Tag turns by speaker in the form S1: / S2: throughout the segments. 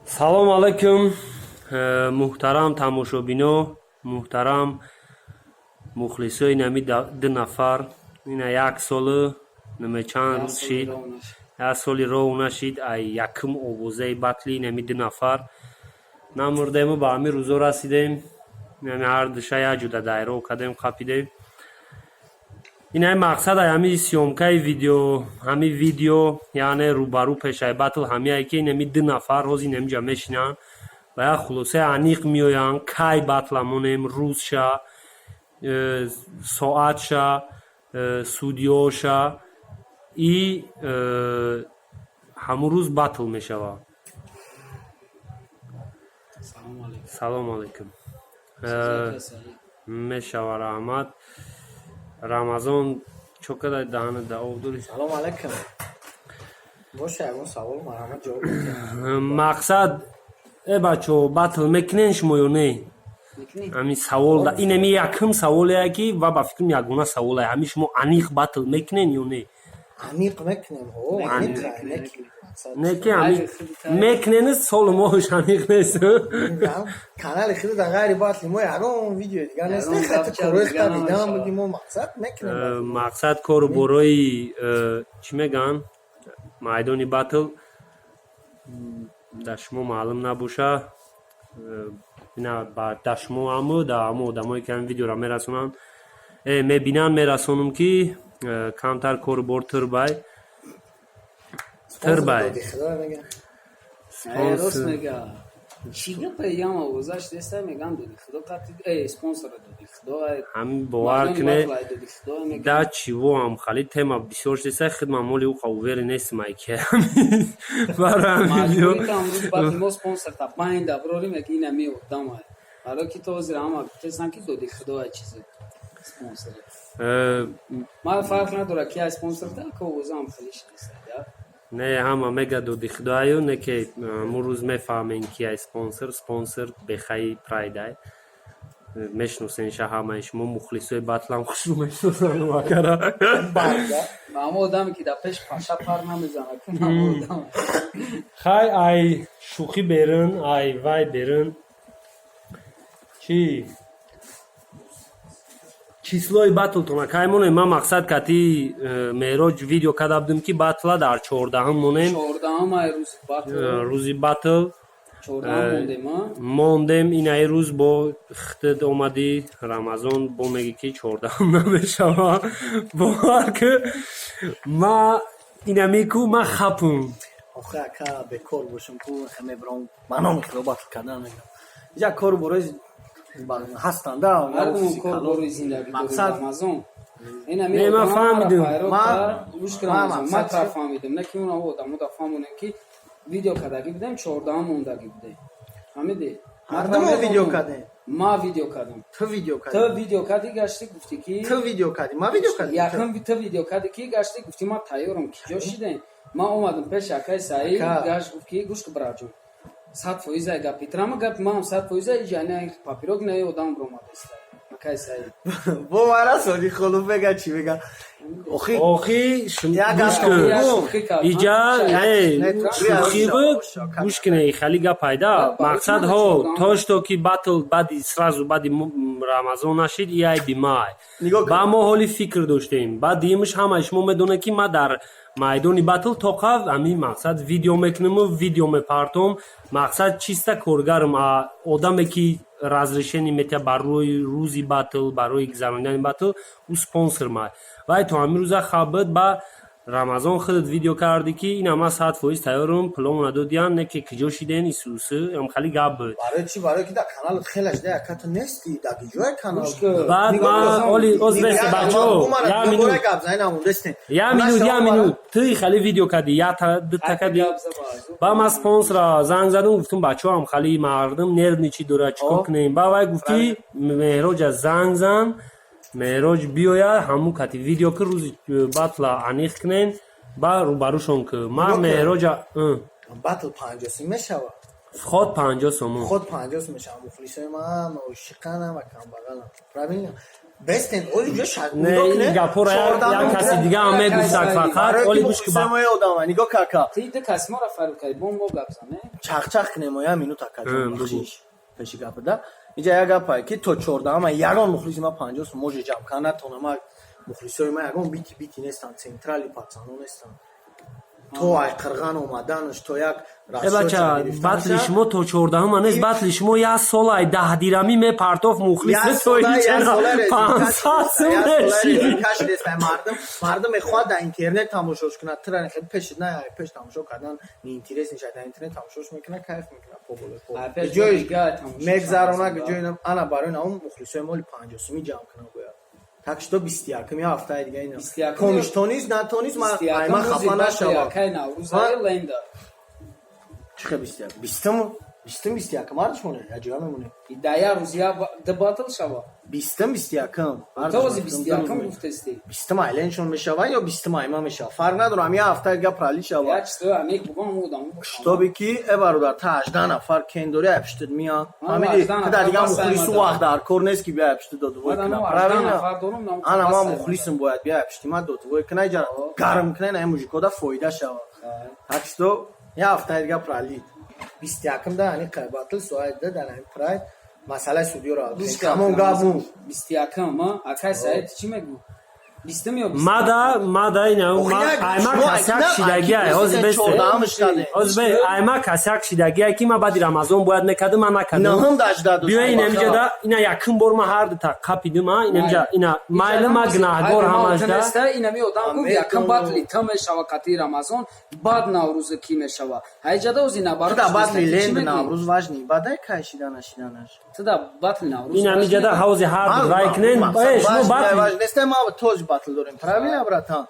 S1: салом алайкум муҳтарам тамошобино, муҳтарам мухлисои нами ду нафар. Ина як соли нама чанд рӯз шид, як соли роҳ нашид ай якум овозаи батли нами ду нафар намурдему ба ҳамин рӯзо расидем. Нами ҳар душа як ҷуда дайро кардем, қапидем. Ина мақсад ай ҳамин сёмкаи видео, ҳамин видео яъне рӯбарӯ пешаи батл ҳамияе ки нами ду нафар ҳозир намиҷа мешинанд ва як хулосаи аниқ меоянд кай батла монем, рӯзша, соатша, судиёша и ҳамун рӯз батл мешавад. Салом алайкум. Мешава раҳмат. Рамазон чокадай даҳана да об дори.
S2: Салом алайкум. Боша ягон савол марҳамат ҷавоб медиҳам.
S1: Мақсад бачо батл мекунен шумо ё не? Ҳамин савол да ин ами якум саволе ки ва ба фикрам ягона саволе. Ҳамин шумо аниқ батл мекунен ё не?
S2: Аниқ мекунем.
S1: Не ки ҳамин мекунен соли мош аниқ нест.
S2: Канали хиди да ғайри батли мо ягон видео дигар нест. Хати корректа видео будем мо мақсад мекунем.
S1: Мақсад кору борои чӣ мегӯянд? Майдони батл дар шумо маълум набоша. Ина дар шумо ҳаму дар ҳаму одамое ки ҳамин видеоро мерасонанд мебинанд мерасонам ки камтар кору бор тирбай ҳамин бовар кунед да чиво ҳам хали тема бисёр шеста хидма моли у қаввери нестим ай ки барои ҳамин видео не ҳама мега доди худоаю не ки ҳамун рӯз мефаҳмем ки ай спонсор бехаи прайдай мешносен ша ҳамаи шумо мухлисои батлам хушрӯ мешносанд вакара хай ай шӯхӣ берин ай вай берин чӣ числои батлтона кай монем. Ман мақсад кати мероҷ видео карда будем ки батла дар 14 монем. Рӯзи батл мондем. Инаи рӯз бо хитд омади Рамазон бо меги ки 14 намешава бовар ки ма инамику ма хапум
S2: охе ака бекор бошам ку мебрам маном худо батл кардан мегам ҷа кору борои ҳастанд мақсад нема фаҳмидим
S3: видео кардаги будем 14 мондаги будем фаҳмиди
S2: мардумо видео кардем
S3: ма видео кардам
S2: ту видео
S3: карди гашти гуфти ки
S2: ту видео карди ма видео карди
S3: якум ту видео карди ки гашти гуфти ма тайёрам ки ҷо шидем ма омадам пеш акай саи гашт гуфт ки гӯш ки браҷон 100% гап итрама гап мам 100% ҷана папирок не одам бромадест акай саи
S2: бо мара соди холу бега чи бега
S1: охи иҷа шӯхӣ буд гӯш кине хали гап пайда мақсад ҳо тошто ки батл баъди сразу баъди Рамазон нашид и ай бимай ба мо ҳоли фикр доштем баъд диимш ҳамаи шумо медонед ки ма дар майдони батл тоқав ҳамин мақсад видео мекунему видео мепартом мақсад чиста коргарам одаме ки разрешение метиҳад барои рӯзи батл барои гузарондани батл ӯ спонсор май вай то ҳамин рӯза хабад ба Рамазон худат видео карди ки ин ама 100% тайёрам плонона додиян не ки киҷо шиден исуси ам хали гап буд
S2: барои чи барои ки дар каналот хелаш да яката нести дар ҷои канал
S1: баъд ма оли озбес бачо я минут ты хали видео карди я такади ба ма спонсора занг задам гуфтам бачо ам хали мардум нервничи дора чикор кунем ба вай гуфти меҳроҷа занг зан меҳроҷ биёяд ҳамун кати видео ки рӯзи батла аниқ кунен ба рӯбарӯшон ки ма меҳроҷа
S2: батл 50 мешавад
S1: خود 50 سومون
S2: خود 50 سوم میشم مخلصای من و شقنم و کم بغلم правильно بستن اولی جو شاد
S1: نه این گپورا یا کسی دیگه هم میگوشت فقط اولی گوش که
S2: با ما یادم نگاه کاکا
S3: تیت کسما را فرق کرد بمب گپ زنه
S2: چاق کنیم یا مینوت کاکا بخشیش پیش گپ ده اینجا یا گپ که تو 14 من یگان مخلص ما 50 سوم موج جام کنه تو ما مخلصای ما یگان بیتی نیستن سنترالی پاکستان نیستن تو ای قرغان اومدنش تو یک
S1: بچه بطل شما تو 14 هم نیست بطل شما یا سال 10 دیرمی می پرتوف مخلص تو چرا 500 سومشی
S2: کاش دست مردم خود در اینترنت تماشاش کنه ترن خیلی پیش تماشا کردن اینترنت نشه در اینترنت تماشاش میکنه کیف میکنه پوبل جویش مگذرونه که جوینم انا برای اون مخلصای مال 50 سومی جمع کنه گویا تاکش تو 21 می هفته دیگه اینا کمیش تونیز نه تونیز ما خفا نشم
S3: کی نوروزای لندا
S2: چه 21 21 مارچ مونه یا جوان مونه
S3: ایدایا روزیا د باطل شوا
S2: 21
S3: تو 21 گفتستی
S2: 20 ایلنشون میشوه یا 20 ما میشوه فرق نداره یه هفته دیگه پرالی شوه
S3: یا چطور امیک بگم بودم
S2: تو بکی برادر تا 18 نفر کندوری اپشتد میان فهمیدی که در دیگه مخلص وقت در کور نیست که بیا اپشتد دو کنه انا ما مخلصم باید بیا اپشتی ما دو کنه جا گرم کنه نه موزیکو دا فایده شوه هرچ تو یه هفته دیگه پرالی 21 ده یعنی قباطل سواد ده در این پراید مسئله سودیو را همون گابون
S3: 21 ما اکای سایت چی میگو 20 میو
S1: مادا اینا ایما کاسک شیدگی از بس ایما کاسک شیدگی کی ما بعد رمضان باید نکردم من نکردم
S2: نه هم داشت
S1: بیا اینجا دا اینا یکم بار ما هر تا کاپیدم ما اینجا اینا مایل ما گناهگار همش دا
S3: اینا میودم گفت یکم باطلی تم شوکتی رمضان بعد نوروز کی میشوا هیجادا از اینا برات
S2: دا باطلی لند نوروز واجنی بعد کاشیدنش
S3: تدا باطل نوروز
S1: اینا میجا دا هاوز هارد رایکنن باش نو باطل
S2: نسته ما توج باطل داریم правильно братан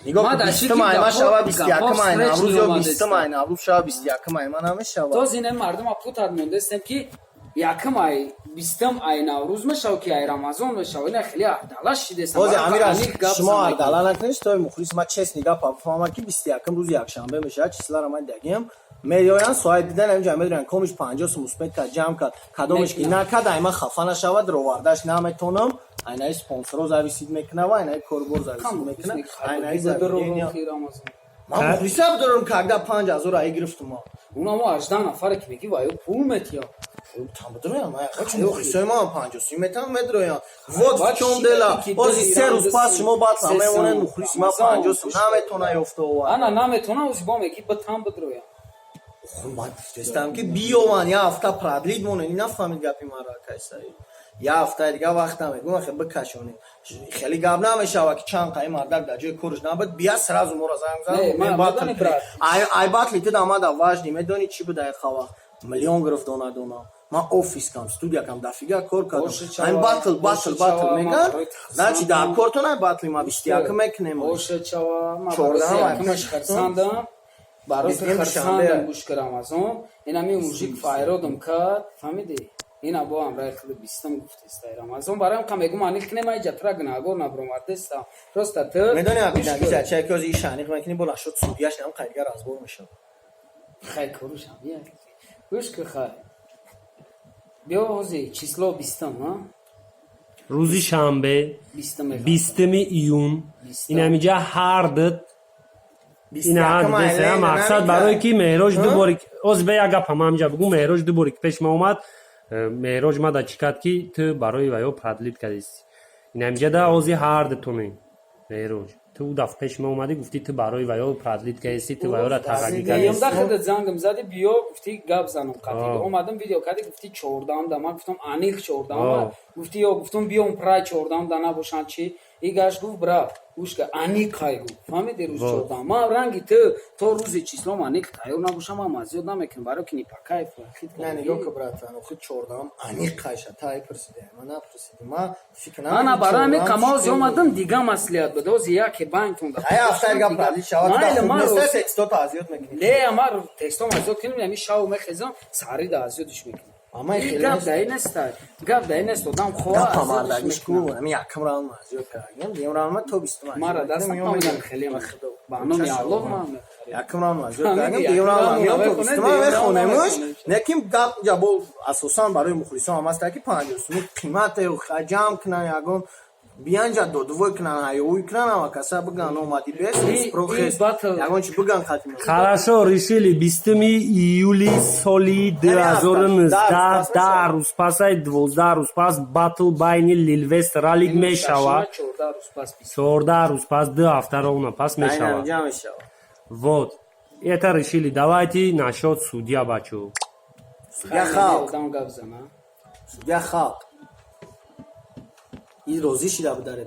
S2: нигоҳ 20 май ма шава 21 май наврӯз ё 20 май наврӯз шава 21 май ма намешава
S3: то зине мардум апутад мондестем ки якм ай 20 ай наврӯз мешава ки ай рамазон мешава ина хеле ардала шидестам
S2: бозе амира шумо ардала накунед то мухлис ма честни гап фаҳма ки 21 рӯзи якшанбе мешава числара ман дагем медоян соат дидан амҷа медоян комиш 50 сум успет ка ҷамъ кад кадомиш ки накад айма хафа нашавад ровардаш наметонам айнаи спонсоро зависид мекунава айнаи корбор зависид мекунава айнаи ман мухлисаб дорам когда 5000 ай гирифтум
S3: унамо 18 нафаре ки меги ваю пул метия
S2: там дорам мухлисои ман 50 метам медроян вот в чём дела бози се рӯз пас шумо батла мемонед мухлиси ман 50 наметона ёфтова
S3: ана наметона узи бо меги ба там бадроя
S2: ман дестам ки биёван я ҳафта прадлид монен нафаҳмид гапи маро кайсаи я ҳафта дига вақтам мегӯям хеле бикашонем хеле гап намешава ки чанд қаи мардак дар ҷои корш набад бия сразу моро занг зан ай батли тида амада важни медонӣ чӣ буда яхава миллион гирифт дона ман офискам студиякам дафига кор кардам ай батл меган значи дар кортон ай батли ма 21 мекунем
S3: барои харсандам гӯш кардам Рамазон инами мужик файродам кард фаҳмидӣ ина бо амраи хеле 20 гуфтестай Рамазон бароям ка мегум анил кинем ай ҷатра гнагор набромардестам просто ту
S2: медони абида чай ки ози ишаниқ мекини бола шуд судияш нам қайдгар разбор мешав
S3: хай корушам я гӯш ки хай биё ози число 20 ма
S1: рӯзи шанбе 20 июн инамиҷа ҳардит ина дesa мақсад барое ки меҳроҷ дубори оз бе як гапам ҳамҷа бугӯ меҳроҷ дубори ки пеш ма омад меҳроҷ мада чӣ кард ки ту барои ваё прадлид кардисти инамҷа да ози ҳардитуне меҳроҷ ту даф пеш ма омадӣ гуфтӣ ту барои ваё прадлид кардисти ту ваёра тағаги
S3: кардиста худа зангам зади биё гуфтӣ гап занам қатӣ омадам видео кардӣ гуфтӣ 14 да ман гуфтам аниқ 14 гуфтӣ ё гуфтам биём прай 14 да набошанд чӣ игаш гуфт бра гӯшка аниқ кайгу фаҳмиди рӯзи 14 ман ранги ту то рӯзи числом аниқ тайёр набошам ман маззиёт намекунам барои ки нипакай
S2: не нигоҳ ки братан охи 14 аниқ кайша тай пурсиде ман напурсидим ман фикр
S3: намекунам ана барои ами камоз омадам дига маслиҳат буд ози яке банктон да
S2: ай афтар гап пради шавад да текстот азиёт мекунӣ
S3: ле амар текстом азиёт кунем ями шав мехезам сари да азиётиш мекунам гап дай нестай гап дай нест одам
S2: хоҳамардагишку ами якм раун азиёт кардем дем раун то 20
S3: мара дастам намедам хеле ба номи аллоҳ ман
S2: якум раунд маҷбур кардем дуюм раунд миём мехонемш неким гап ҷа бо асосан барои мухлисон ҳам аста ки 50 қимате хаҷам кунан ягон биянҷа додувой кунан ҳаёвӣ кунан ама каса биган омади бес прохес ягон чи биган хатми
S1: Хорошо, решили 20 июли соли 2019 10 рӯз пас 12 рӯз пас батл байни Лилвест Ралик мешавад 14 рӯз пас 2 ҳафта ровна пас мешавад вот это решили давайте насчет судья бачо
S2: судья халқ ин розӣ шида буд дар